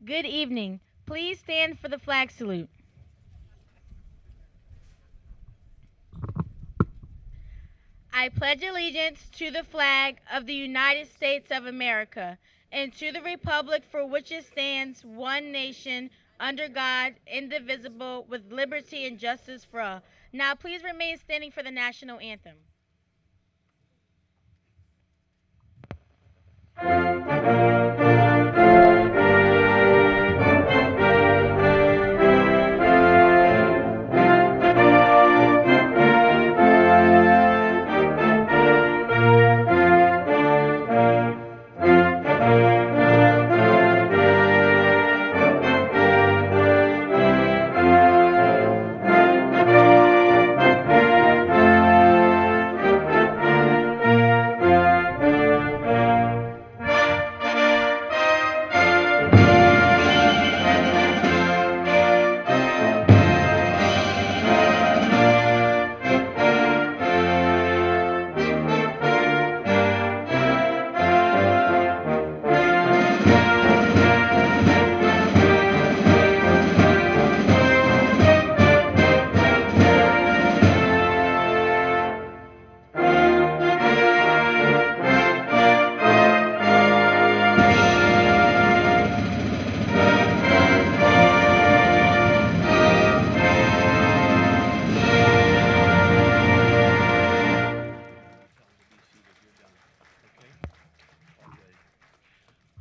Good evening. Please stand for the flag salute. I pledge allegiance to the flag of the United States of America and to the republic for which it stands, one nation, under God, indivisible, with liberty and justice for all. Now please remain standing for the national anthem.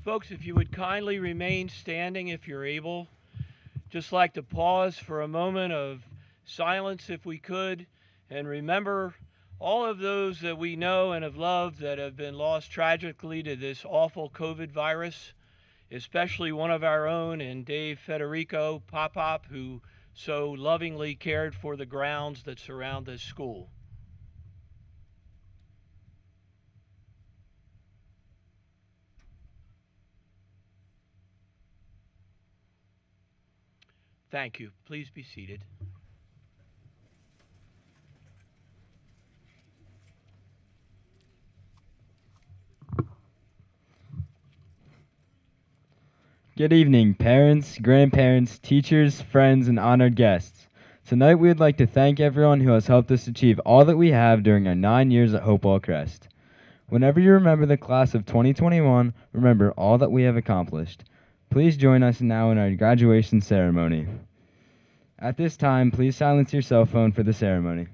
Folks, if you would kindly remain standing if you're able, just like to pause for a moment of silence if we could, and remember all of those that we know and have loved that have been lost tragically to this awful COVID virus, especially one of our own and Dave Federico Pop, who so lovingly cared for the grounds that surround this school. Thank you. Please be seated. Good evening, parents, grandparents, teachers, friends, and honored guests. Tonight we would like to thank everyone who has helped us achieve all that we have during our 9 years at Hopewell Crest. Whenever you remember the class of 2021, remember all that we have accomplished. Please join us now in our graduation ceremony. At this time, please silence your cell phone for the ceremony.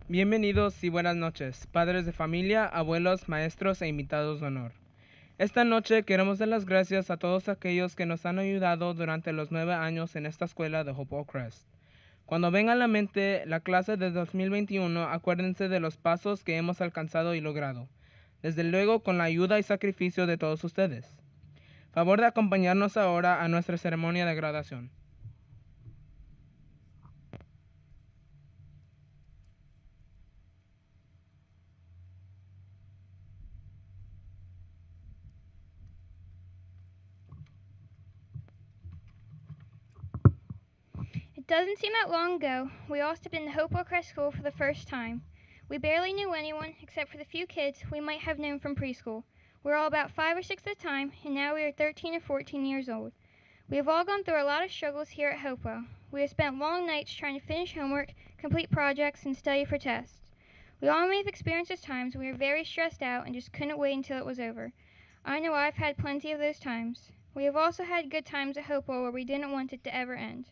Bienvenidos y buenas noches, padres de familia, abuelos, maestros e invitados de honor. Esta noche queremos dar las gracias a todos aquellos que nos han ayudado durante los 9 años en esta escuela de Hopewell Crest. Cuando venga a la mente la clase de 2021, acuérdense de los pasos que hemos alcanzado y logrado, desde luego con la ayuda y sacrificio de todos ustedes. Favor de acompañarnos ahora a nuestra ceremonia de graduación. It doesn't seem that long ago, we all stepped into Hopewell Crest School for the first time. We barely knew anyone, except for the few kids we might have known from preschool. We were all about 5 or 6 at the time, and now we are 13 or 14 years old. We have all gone through a lot of struggles here at Hopewell. We have spent long nights trying to finish homework, complete projects, and study for tests. We all may have experienced those times when we were very stressed out and just couldn't wait until it was over. I know I've had plenty of those times. We have also had good times at Hopewell where we didn't want it to ever end.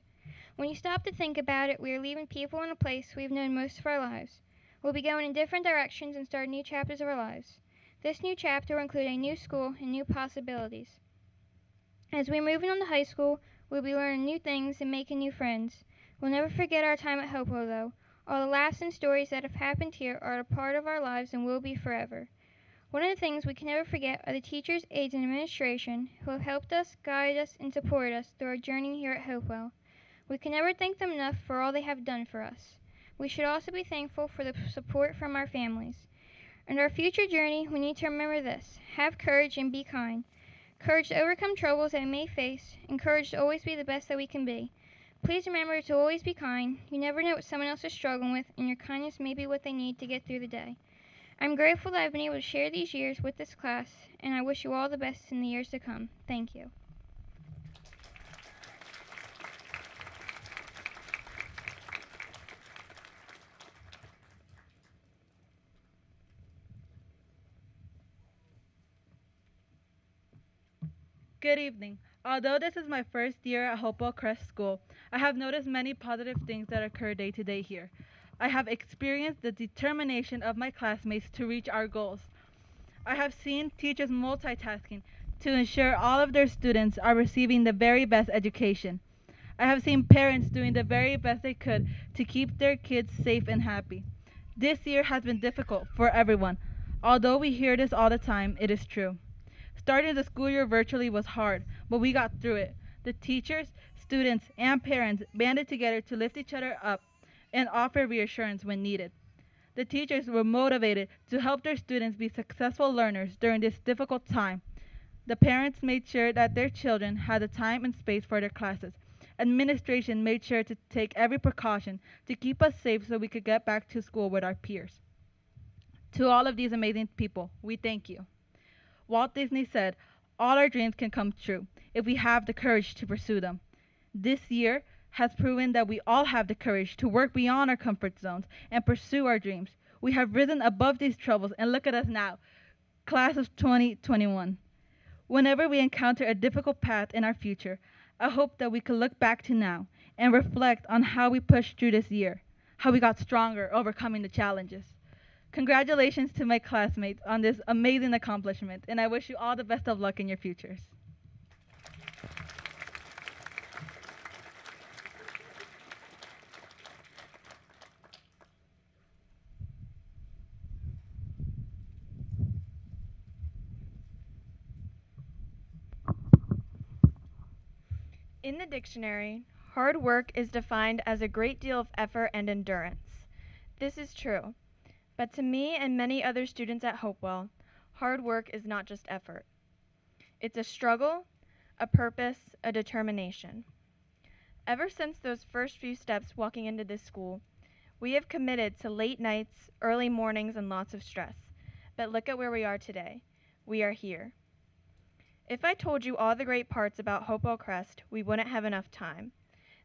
When you stop to think about it, we are leaving people in a place we've known most of our lives. We'll be going in different directions and start new chapters of our lives. This new chapter will include a new school and new possibilities. As we move on to high school, we'll be learning new things and making new friends. We'll never forget our time at Hopewell, though. All the laughs and stories that have happened here are a part of our lives and will be forever. One of the things we can never forget are the teachers, aides, and administration who have helped us, guided us, and supported us through our journey here at Hopewell. We can never thank them enough for all they have done for us. We should also be thankful for the support from our families. In our future journey, we need to remember this: have courage and be kind. Courage to overcome troubles that we may face, and courage to always be the best that we can be. Please remember to always be kind. You never know what someone else is struggling with, and your kindness may be what they need to get through the day. I'm grateful that I've been able to share these years with this class, and I wish you all the best in the years to come. Thank you. Good evening. Although this is my first year at Hopewell Crest School, I have noticed many positive things that occur day to day here. I have experienced the determination of my classmates to reach our goals. I have seen teachers multitasking to ensure all of their students are receiving the very best education. I have seen parents doing the very best they could to keep their kids safe and happy. This year has been difficult for everyone. Although we hear this all the time, it is true. Starting the school year virtually was hard, but we got through it. The teachers, students, and parents banded together to lift each other up and offer reassurance when needed. The teachers were motivated to help their students be successful learners during this difficult time. The parents made sure that their children had the time and space for their classes. Administration made sure to take every precaution to keep us safe so we could get back to school with our peers. To all of these amazing people, we thank you. Walt Disney said, "All our dreams can come true if we have the courage to pursue them." This year has proven that we all have the courage to work beyond our comfort zones and pursue our dreams. We have risen above these troubles, and look at us now, class of 2021. Whenever we encounter a difficult path in our future, I hope that we can look back to now and reflect on how we pushed through this year, how we got stronger overcoming the challenges. Congratulations to my classmates on this amazing accomplishment, and I wish you all the best of luck in your futures. In the dictionary, hard work is defined as a great deal of effort and endurance. This is true, but to me and many other students at Hopewell, hard work is not just effort. It's a struggle, a purpose, a determination. Ever since those first few steps walking into this school, we have committed to late nights, early mornings, and lots of stress. But look at where we are today. We are here. If I told you all the great parts about Hopewell Crest, we wouldn't have enough time.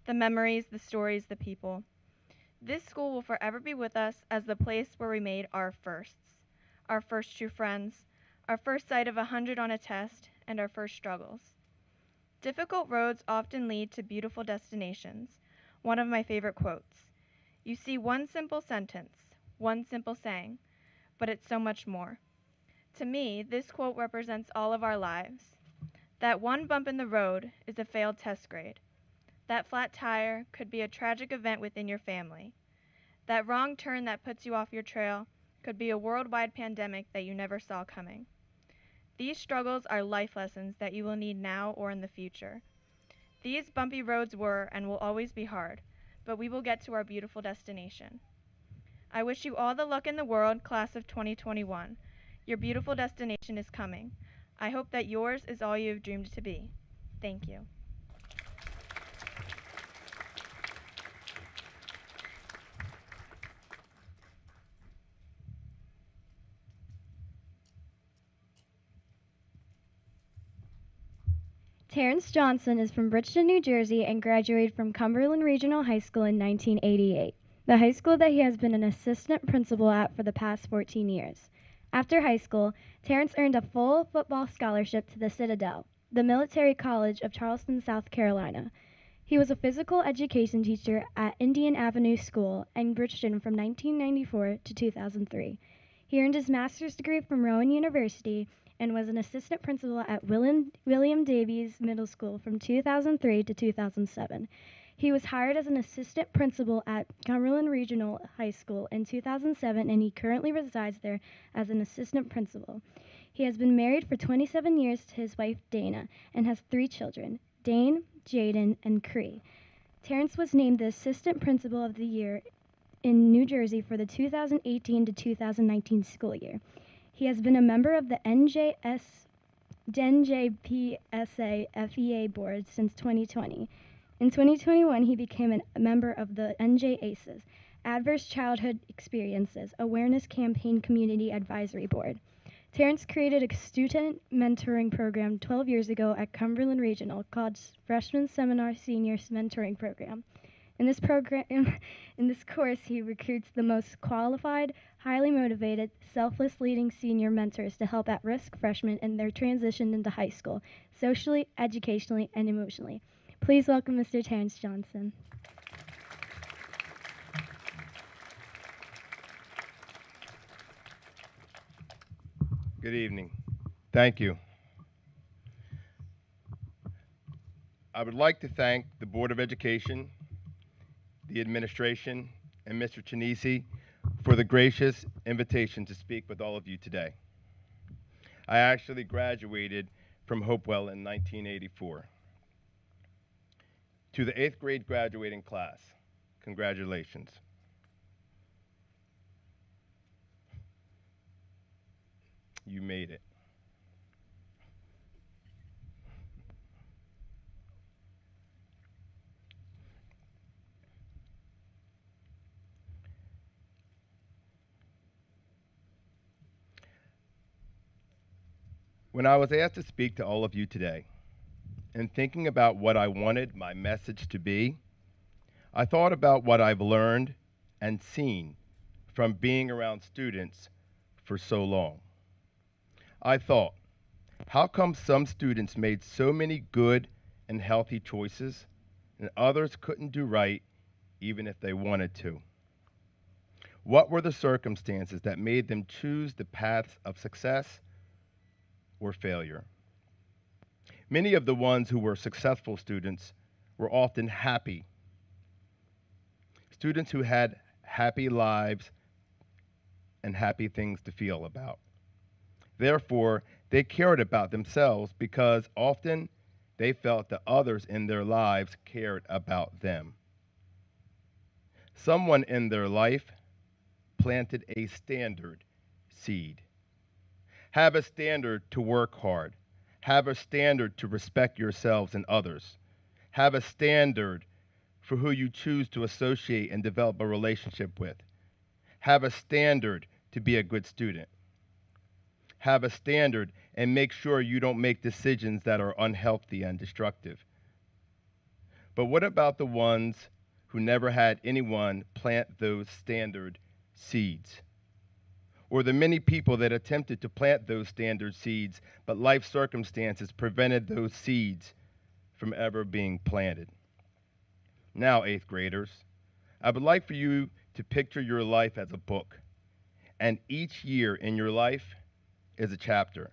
The memories, the stories, the people. This school will forever be with us as the place where we made our firsts, our first true friends, our first sight of 100 on a test, and our first struggles. Difficult roads often lead to beautiful destinations. One of my favorite quotes. You see one simple sentence, one simple saying, but it's so much more. To me, this quote represents all of our lives. That one bump in the road is a failed test grade. That flat tire could be a tragic event within your family. That wrong turn that puts you off your trail could be a worldwide pandemic that you never saw coming. These struggles are life lessons that you will need now or in the future. These bumpy roads were and will always be hard, but we will get to our beautiful destination. I wish you all the luck in the world, class of 2021. Your beautiful destination is coming. I hope that yours is all you have dreamed to be. Thank you. Terrence Johnson is from Bridgeton, New Jersey, and graduated from Cumberland Regional High School in 1988, the high school that he has been an assistant principal at for the past 14 years. After high school, Terrence earned a full football scholarship to the Citadel, the military college of Charleston, South Carolina. He was a physical education teacher at Indian Avenue School in Bridgeton from 1994 to 2003. He earned his master's degree from Rowan University and was an assistant principal at William Davies Middle School from 2003 to 2007. He was hired as an assistant principal at Cumberland Regional High School in 2007, and he currently resides there as an assistant principal. He has been married for 27 years to his wife Dana and has 3 children, Dane, Jaden, and Cree. Terrence was named the Assistant Principal of the Year in New Jersey for the 2018 to 2019 school year. He has been a member of the NJPSA FEA board since 2020. In 2021, he became a member of the NJ ACES, Adverse Childhood Experiences Awareness Campaign Community Advisory Board. Terrence created a student mentoring program 12 years ago at Cumberland Regional called Freshman Seminar Seniors Mentoring Program. In this program, in this course, he recruits the most qualified, highly motivated, selfless leading senior mentors to help at-risk freshmen in their transition into high school, socially, educationally, and emotionally. Please welcome Mr. Terrence Johnson. Good evening. Thank you. I would like to thank the Board of Education, the administration, and Mr. Chinisi for the gracious invitation to speak with all of you today. I actually graduated from Hopewell in 1984. To the 8th grade graduating class, congratulations. You made it. When I was asked to speak to all of you today, and thinking about what I wanted my message to be, I thought about what I've learned and seen from being around students for so long. I thought, how come some students made so many good and healthy choices and others couldn't do right even if they wanted to? What were the circumstances that made them choose the paths of success or failure? Many of the ones who were successful students were often happy. Students who had happy lives and happy things to feel about. Therefore, they cared about themselves because often they felt that others in their lives cared about them. Someone in their life planted a standard seed. Have a standard to work hard. Have a standard to respect yourselves and others. Have a standard for who you choose to associate and develop a relationship with. Have a standard to be a good student. Have a standard and make sure you don't make decisions that are unhealthy and destructive. But what about the ones who never had anyone plant those standard seeds? Or the many people that attempted to plant those standard seeds, but life circumstances prevented those seeds from ever being planted? Now, 8th graders, I would like for you to picture your life as a book, and each year in your life is a chapter.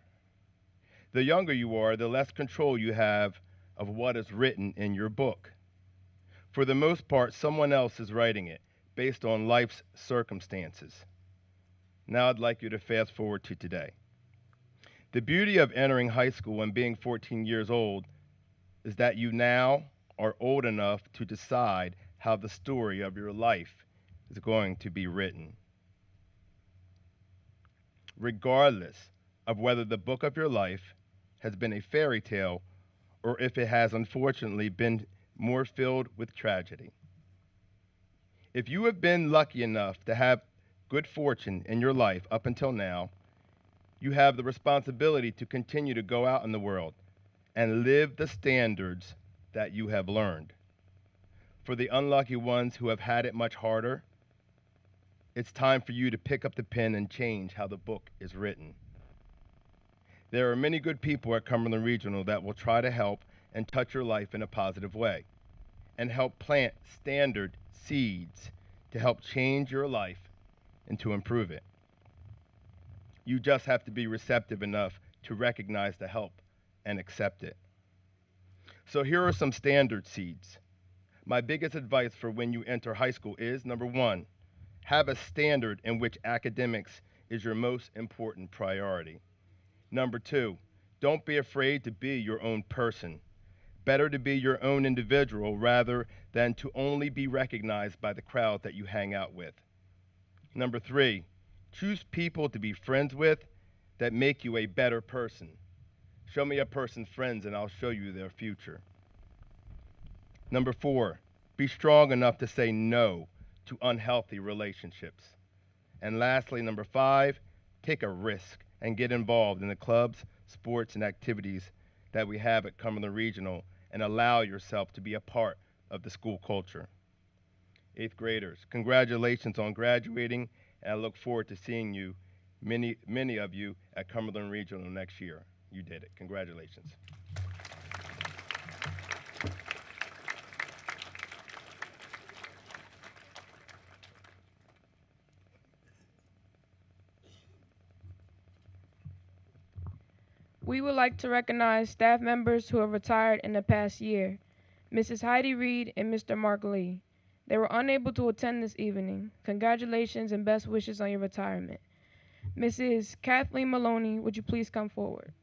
The younger you are, the less control you have of what is written in your book. For the most part, someone else is writing it based on life's circumstances. Now I'd like you to fast forward to today. The beauty of entering high school and being 14 years old is that you now are old enough to decide how the story of your life is going to be written. Regardless of whether the book of your life has been a fairy tale or if it has unfortunately been more filled with tragedy. If you have been lucky enough to have good fortune in your life up until now, you have the responsibility to continue to go out in the world and live the standards that you have learned. For the unlucky ones who have had it much harder, it's time for you to pick up the pen and change how the book is written. There are many good people at Cumberland Regional that will try to help and touch your life in a positive way and help plant standard seeds to help change your life and to improve it. You just have to be receptive enough to recognize the help and accept it. So here are some standard seeds. My biggest advice for when you enter high school is, number one, have a standard in which academics is your most important priority. Number two, don't be afraid to be your own person. Better to be your own individual rather than to only be recognized by the crowd that you hang out with. Number three, choose people to be friends with that make you a better person. Show me a person's friends and I'll show you their future. Number 4, be strong enough to say no to unhealthy relationships. And lastly, number 5, take a risk and get involved in the clubs, sports, and activities that we have at Cumberland Regional and allow yourself to be a part of the school culture. 8th graders, congratulations on graduating, and I look forward to seeing you, many of you, at Cumberland Regional next year. You did it. Congratulations. We would like to recognize staff members who have retired in the past year, Mrs. Heidi Reed and Mr. Mark Lee. They were unable to attend this evening. Congratulations and best wishes on your retirement. Mrs. Kathleen Maloney, would you please come forward?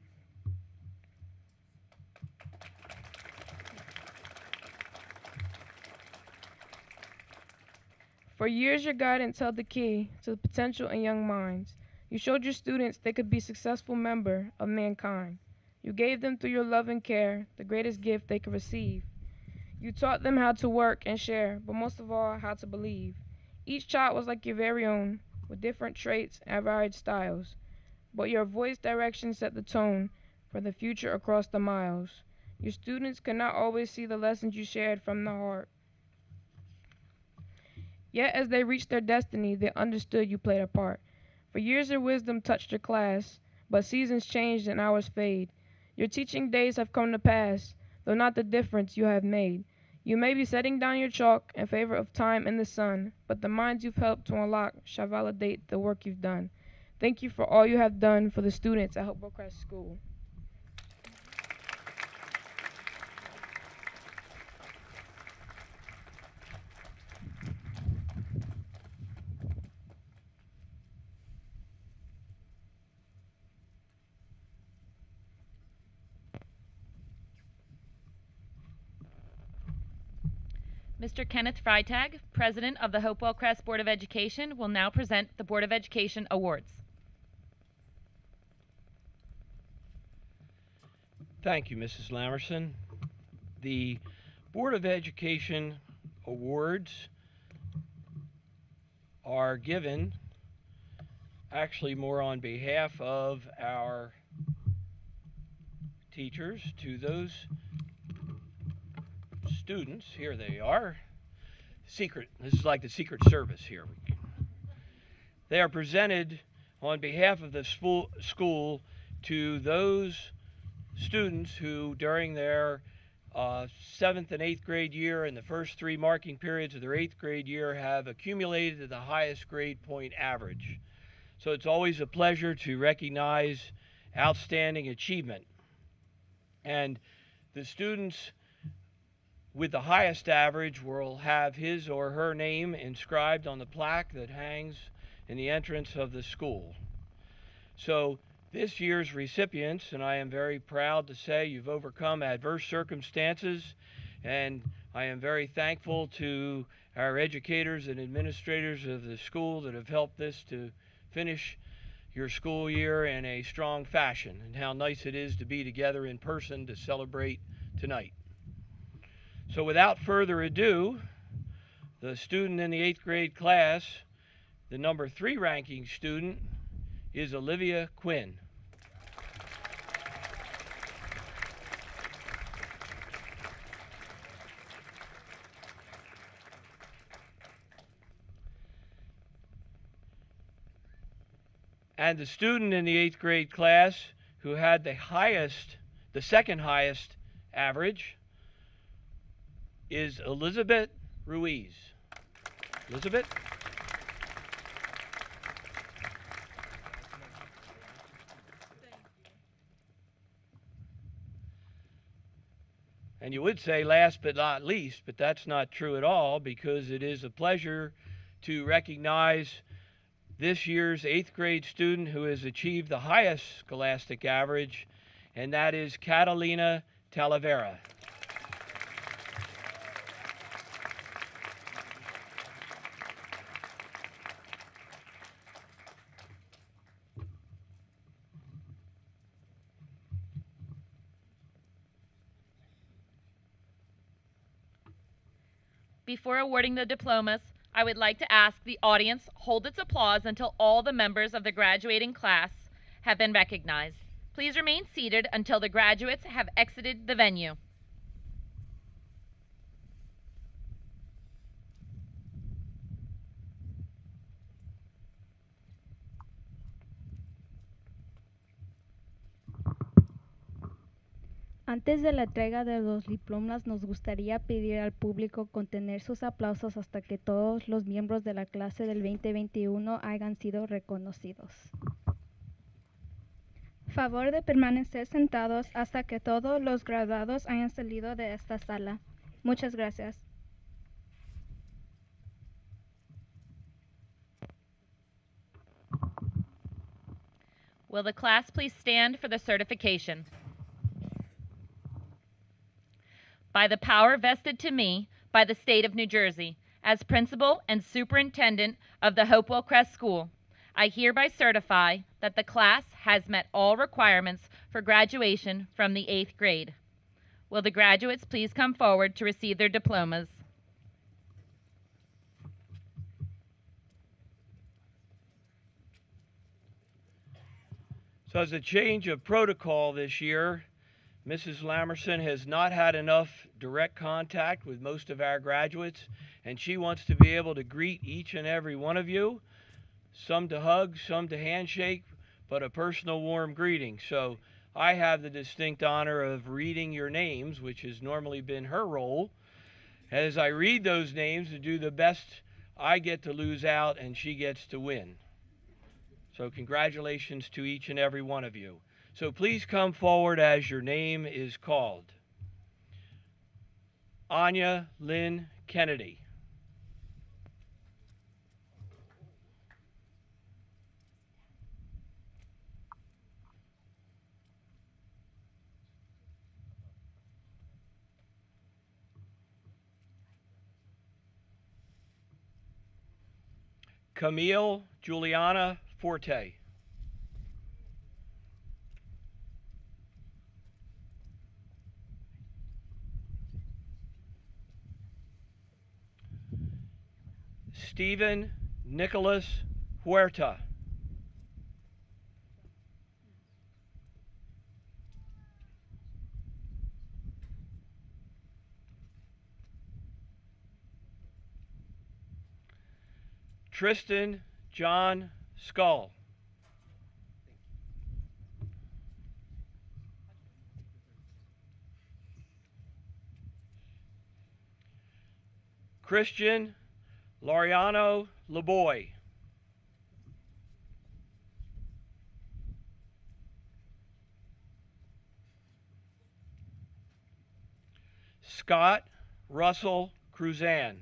For years, your guidance held the key to the potential in young minds. You showed your students they could be successful member of mankind. You gave them through your love and care the greatest gift they could receive. You taught them how to work and share, but most of all, how to believe. Each child was like your very own, with different traits and varied styles. But your voice direction set the tone for the future across the miles. Your students could not always see the lessons you shared from the heart. Yet as they reached their destiny, they understood you played a part. For years your wisdom touched your class, but seasons changed and hours fade. Your teaching days have come to pass, though not the difference you have made. You may be setting down your chalk in favor of time in the sun, but the minds you've helped to unlock shall validate the work you've done. Thank you for all you have done for the students at Hopewell Crest School. Mr. Kenneth Freitag, President of the Hopewell Crest Board of Education, will now present the Board of Education Awards. Thank you, Mrs. Lamerson. The Board of Education Awards are given actually more on behalf of our teachers to those students. Here they are. This is like the Secret Service here. They are presented on behalf of the school to those students who, during their 7th and 8th grade year and the first 3 marking periods of their 8th grade year, have accumulated the highest grade point average. So it's always a pleasure to recognize outstanding achievement. And the students with the highest average will have his or her name inscribed on the plaque that hangs in the entrance of the school. So this year's recipients, and I am very proud to say you've overcome adverse circumstances, and I am very thankful to our educators and administrators of the school that have helped this to finish your school year in a strong fashion, and how nice it is to be together in person to celebrate tonight. So without further ado, the student in the 8th grade class, the number 3 ranking student, is Olivia Quinn. And the student in the 8th grade class who had the second highest average, is Elizabeth Ruiz. Elizabeth? And you would say last but not least, but that's not true at all, because it is a pleasure to recognize this year's 8th grade student who has achieved the highest Scholastic average, and that is Catalina Talavera. Before awarding the diplomas, I would like to ask the audience hold its applause until all the members of the graduating class have been recognized. Please remain seated until the graduates have exited the venue. Antes de la entrega de los diplomas, nos gustaría pedir al público contener sus aplausos hasta que todos los miembros de la clase del 2021 hayan sido reconocidos. Favor de permanecer sentados hasta que todos los graduados hayan salido de esta sala. Muchas gracias. Will the class please stand for the certification? By the power vested to me by the State of New Jersey, as Principal and Superintendent of the Hopewell Crest School, I hereby certify that the class has met all requirements for graduation from the 8th grade. Will the graduates please come forward to receive their diplomas? So as a change of protocol this year, Mrs. Lamerson has not had enough direct contact with most of our graduates, and she wants to be able to greet each and every one of you, some to hug, some to handshake, but a personal warm greeting. So I have the distinct honor of reading your names, which has normally been her role. As I read those names, to do the best, I get to lose out and she gets to win. So congratulations to each and every one of you. So please come forward as your name is called. Anya Lynn Kennedy. Camille Juliana Forte. Stephen Nicholas Huerta. Tristan John Skull. Christian Lariano LeBoy. Scott Russell Cruzan.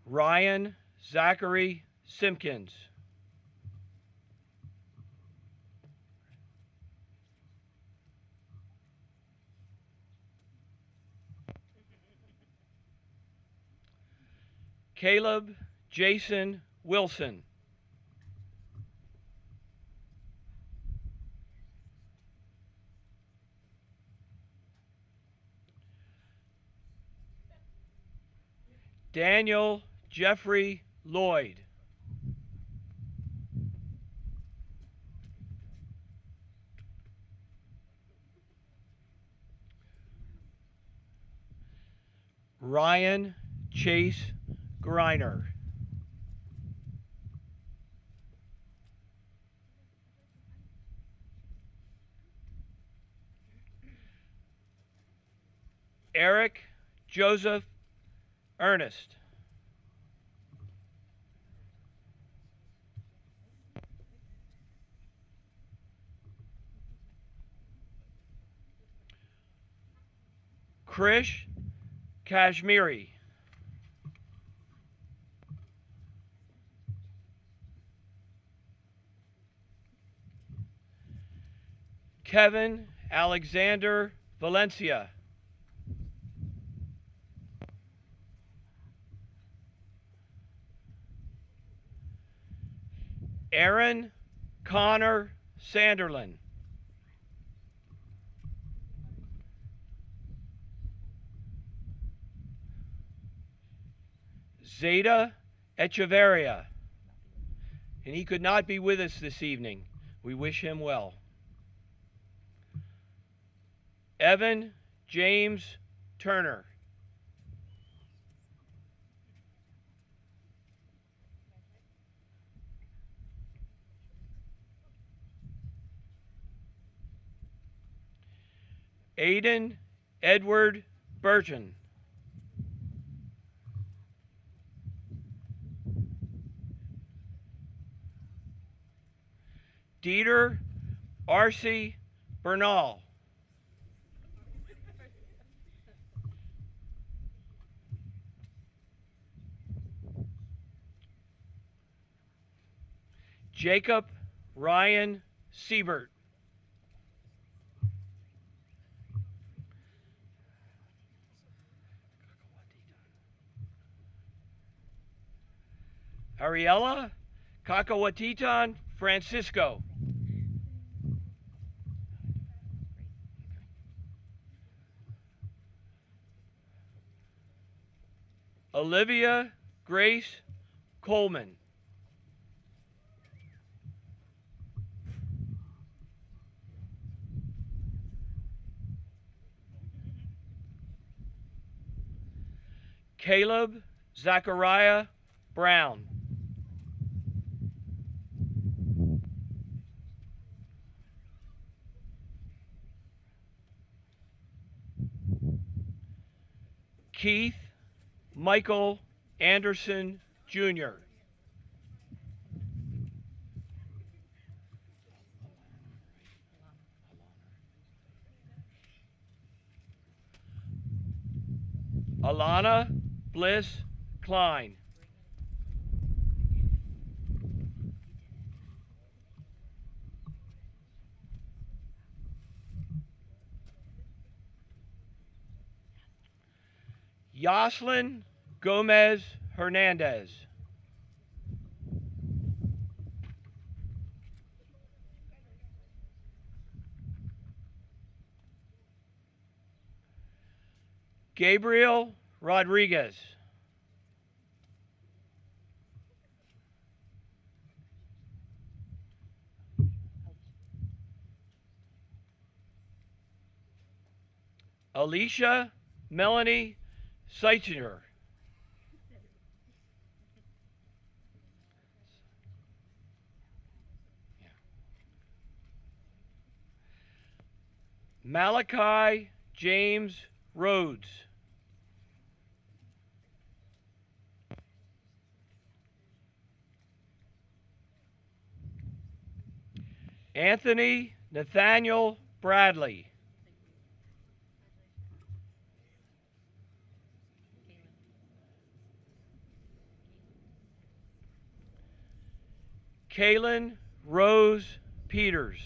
Ryan Zachary Simpkins. Caleb Jason Wilson. Daniel Jeffrey Lloyd. Ryan Chase Griner. Eric Joseph Ernest. Krish Kashmiri. Kevin Alexander Valencia. Aaron Connor Sanderlin. Zeta Echeverria. And he could not be with us this evening. We wish him well. Evan James Turner. Aiden Edward Burton. Dieter Arce Bernal. Jacob Ryan Siebert. Ariella Kakawatitan Francisco. Olivia Grace Coleman. Caleb Zachariah Brown. Keith Michael Anderson Jr. Alana Bliss Klein. Yoslin Gomez Hernandez. Gabriel Rodriguez. Alicia Melanie Seitzinger. Malachi James Rhodes. Anthony Nathaniel Bradley. Kaylin Rose Peters.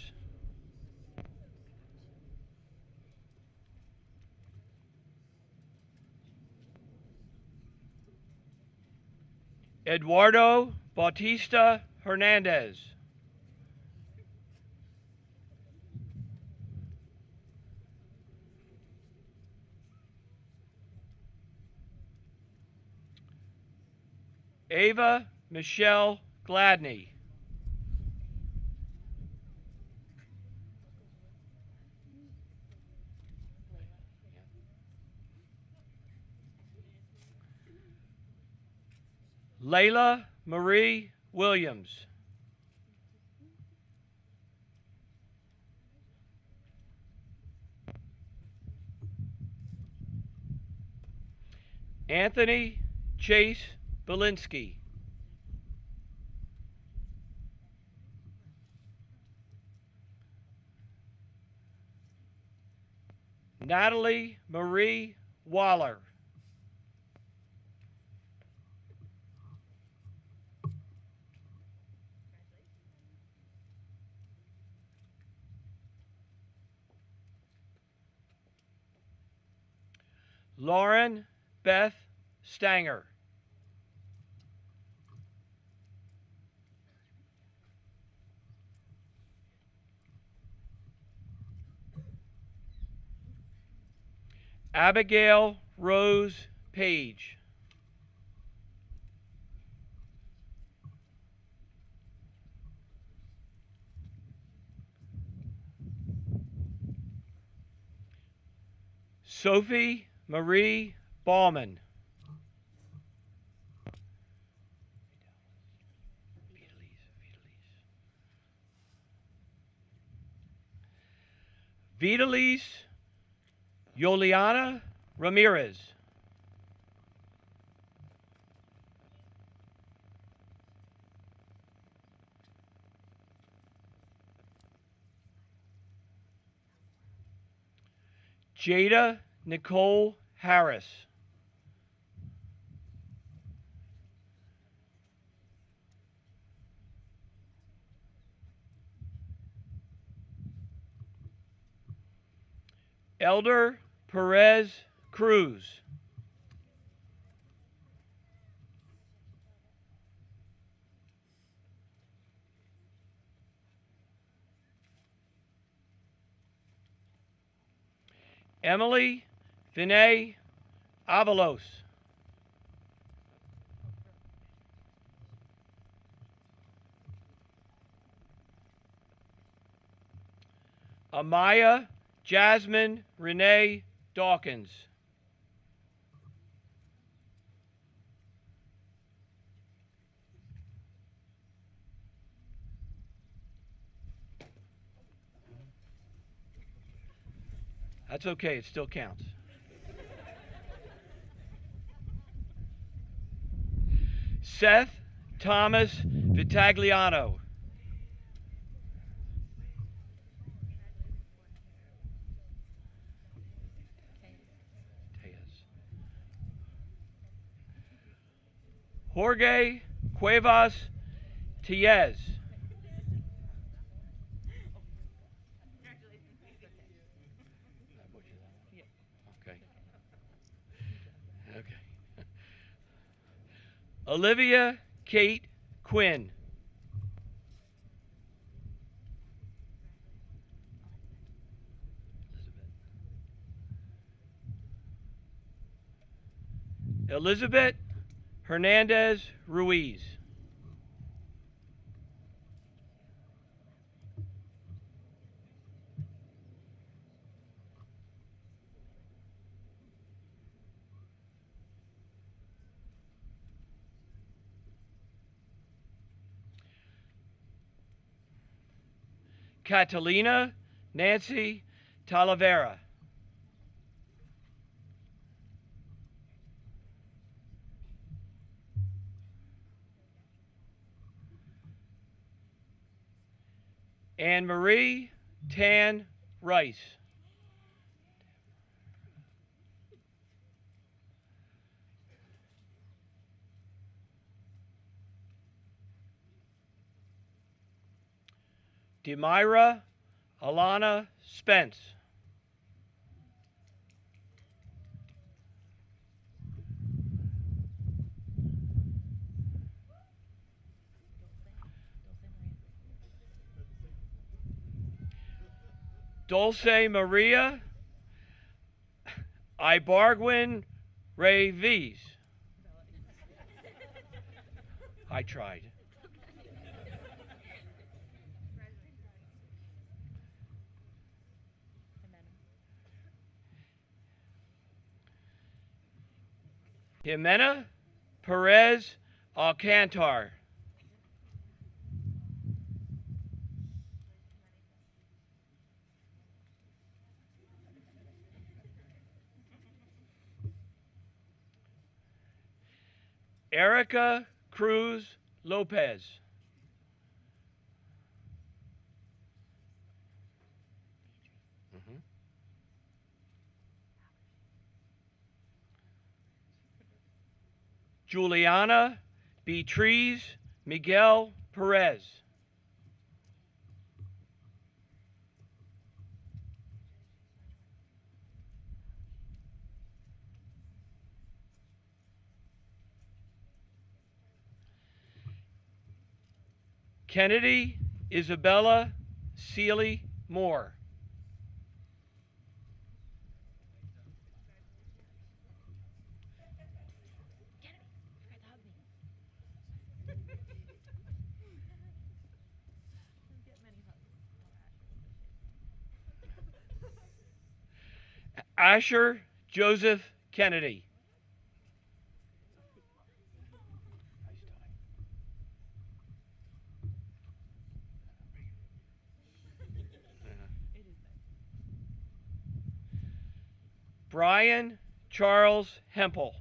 Eduardo Bautista Hernandez. Ava Michelle Gladney. Layla Marie Williams. Anthony Chase Belinsky. Natalie Marie Waller. Lauren Beth Stanger. Abigail Rose Page. Sophie Marie Ballman. Vitalise Yoliana Ramirez. Jada Nicole Harris. Elder Perez Cruz. Emily Vinay Avalos. Amaya Jasmine Renee Dawkins. That's okay, it still counts. Seth Thomas Vitagliano. Jorge Cuevas Tiez. Okay. Okay. Olivia Kate Quinn. Elizabeth Hernandez Ruiz. Catalina Nancy Talavera. Anne Marie Tan Rice. Demira Alana Spence. Dulce Maria Ibargwin Reyes. I tried. Jimena Perez Alcantar. Erica Cruz Lopez. Juliana Beatriz Miguel Perez. Kennedy Isabella Seeley Moore. Asher Joseph Kennedy. Brian Charles Hempel.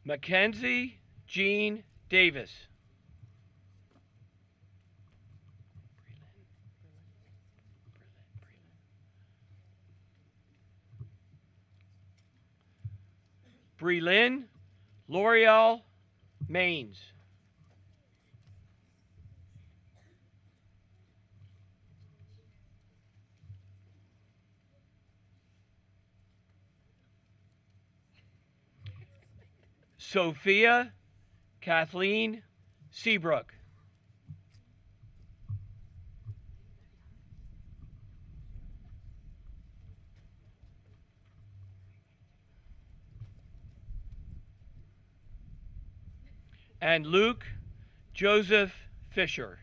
Mackenzie Jean Davis. Brelyn L'Oreal Maines. Sophia Kathleen Seabrook. And Luke Joseph Fisher.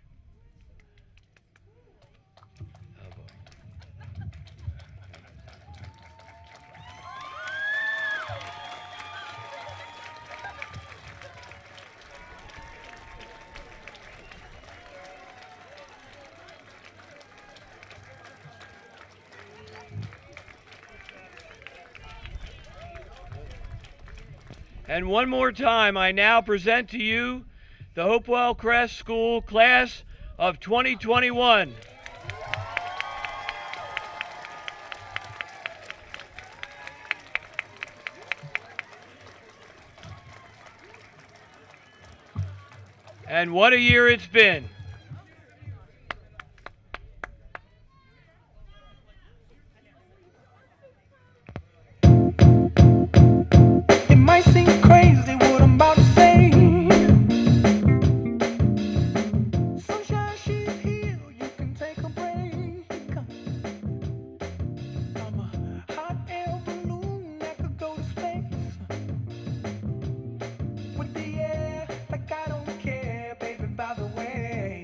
And one more time, I now present to you the Hopewell Crest School Class of 2021. And what a year it's been. It might seem crazy what I'm about to say. Sunshine, she's here, you can take a break. I'm a hot air balloon that could go to space. With the air, like I don't care, baby, by the way.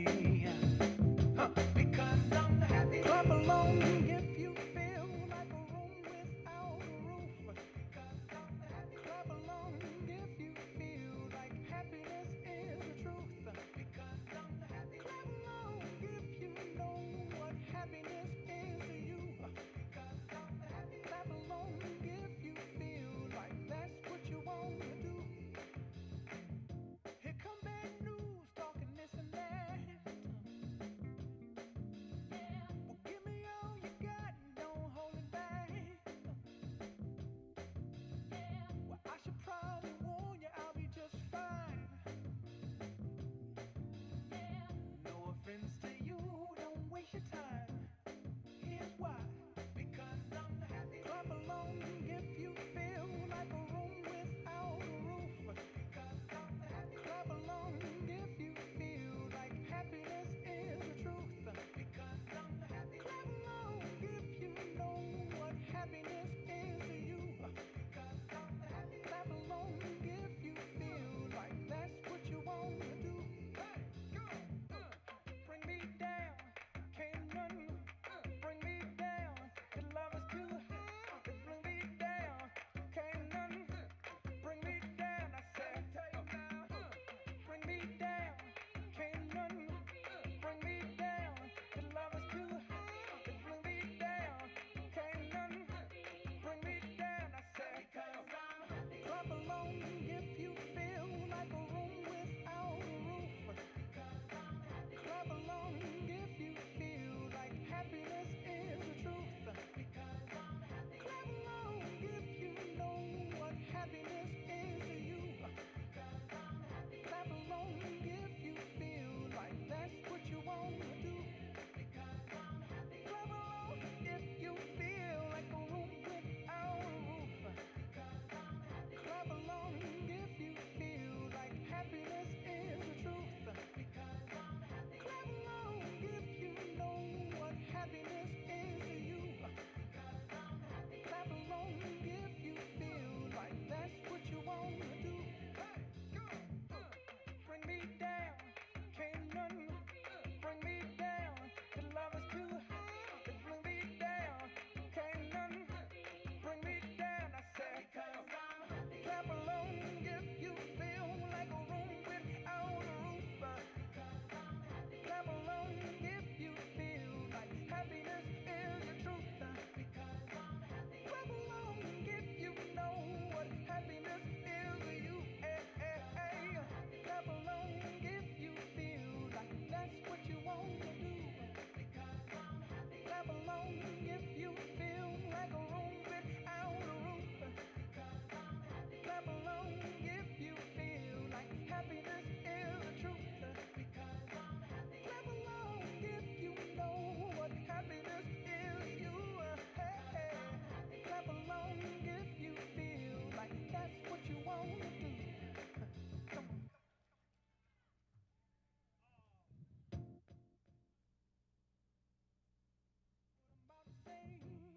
rain.